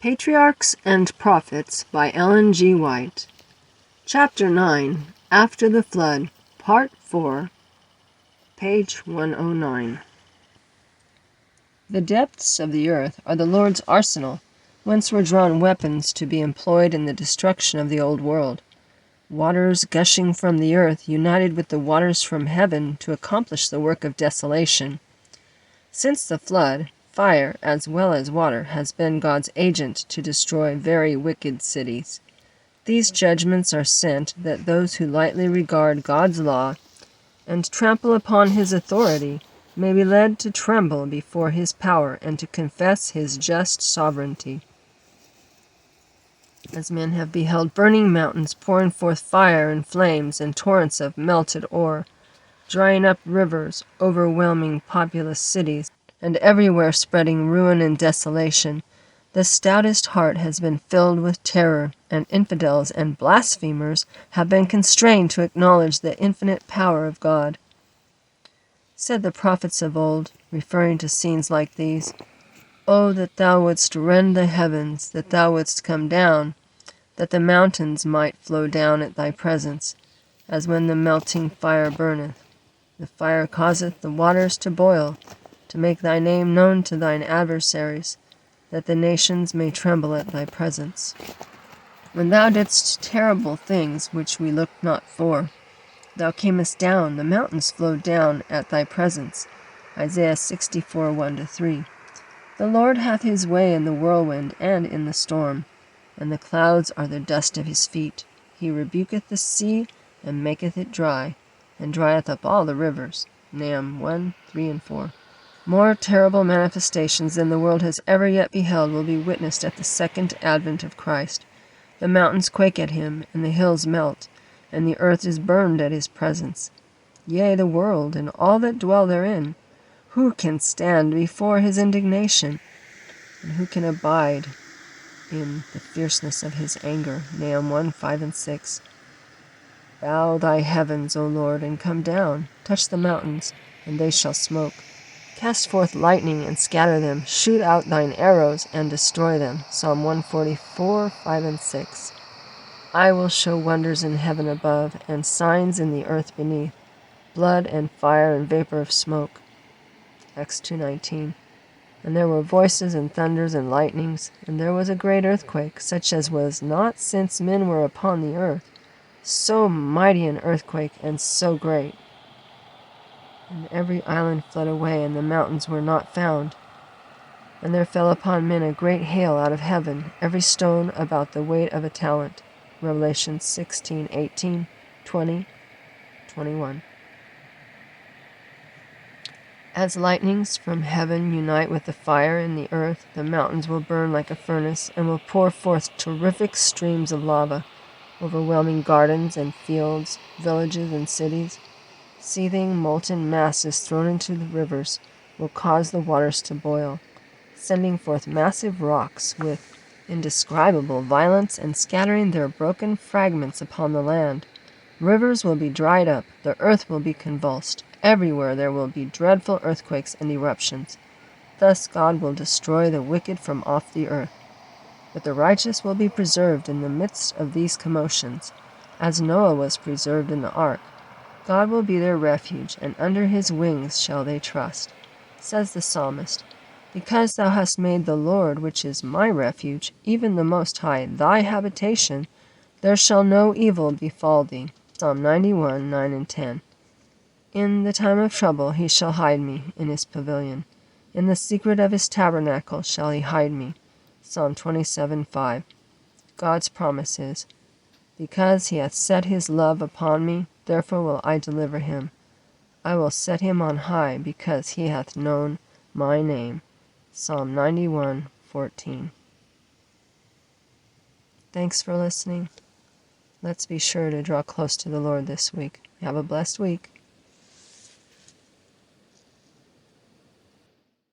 Patriarchs and Prophets by Ellen G. White. Chapter 9, After the Flood, Part 4, page 109. The depths of the earth are the Lord's arsenal, whence were drawn weapons to be employed in the destruction of the old world. Waters gushing from the earth united with the waters from heaven to accomplish the work of desolation. Since the flood, fire, as well as water, has been God's agent to destroy very wicked cities. These judgments are sent that those who lightly regard God's law and trample upon his authority may be led to tremble before his power and to confess his just sovereignty. As men have beheld burning mountains pouring forth fire and flames and torrents of melted ore, drying up rivers, overwhelming populous cities, and everywhere spreading ruin and desolation, the stoutest heart has been filled with terror, and infidels and blasphemers have been constrained to acknowledge the infinite power of God. Said the prophets of old, referring to scenes like these, "Oh, that thou wouldst rend the heavens, that thou wouldst come down, that the mountains might flow down at thy presence, as when the melting fire burneth. The fire causeth the waters to boil, to make thy name known to thine adversaries, that the nations may tremble at thy presence. When thou didst terrible things which we looked not for, thou camest down, the mountains flowed down at thy presence." Isaiah 64, 1-3. The Lord hath his way in the whirlwind and in the storm, and the clouds are the dust of his feet. He rebuketh the sea, and maketh it dry, and drieth up all the rivers. Nahum 1, 3-4. More terrible manifestations than the world has ever yet beheld will be witnessed at the second advent of Christ. The mountains quake at him, and the hills melt, and the earth is burned at his presence. Yea, the world, and all that dwell therein. Who can stand before his indignation? And who can abide in the fierceness of his anger? Nahum 1, 5-6. Bow thy heavens, O Lord, and come down. Touch the mountains, and they shall smoke. Cast forth lightning and scatter them. Shoot out thine arrows and destroy them. Psalm 144, 5-6. I will show wonders in heaven above, and signs in the earth beneath, blood and fire and vapor of smoke. Acts 2:19. And there were voices and thunders and lightnings, and there was a great earthquake, such as was not since men were upon the earth. So mighty an earthquake, and so great. And every island fled away, and the mountains were not found. And there fell upon men a great hail out of heaven, every stone about the weight of a talent. Revelation 16:18, 20, 21. As lightnings from heaven unite with the fire in the earth, the mountains will burn like a furnace, and will pour forth terrific streams of lava, overwhelming gardens and fields, villages and cities. Seething, molten masses thrown into the rivers will cause the waters to boil, sending forth massive rocks with indescribable violence and scattering their broken fragments upon the land. Rivers will be dried up, the earth will be convulsed. Everywhere there will be dreadful earthquakes and eruptions. Thus God will destroy the wicked from off the earth. But the righteous will be preserved in the midst of these commotions, as Noah was preserved in the ark. God will be their refuge, and under his wings shall they trust. Says the psalmist, "Because thou hast made the Lord, which is my refuge, even the Most High, thy habitation, there shall no evil befall thee." Psalm 91, 9-10. In the time of trouble he shall hide me in his pavilion. In the secret of his tabernacle shall he hide me. Psalm 27, 5. God's promise is, "Because he hath set his love upon me, therefore will I deliver him. I will set him on high, because he hath known my name." Psalm 91, 14. Thanks for listening. Let's be sure to draw close to the Lord this week. Have a blessed week.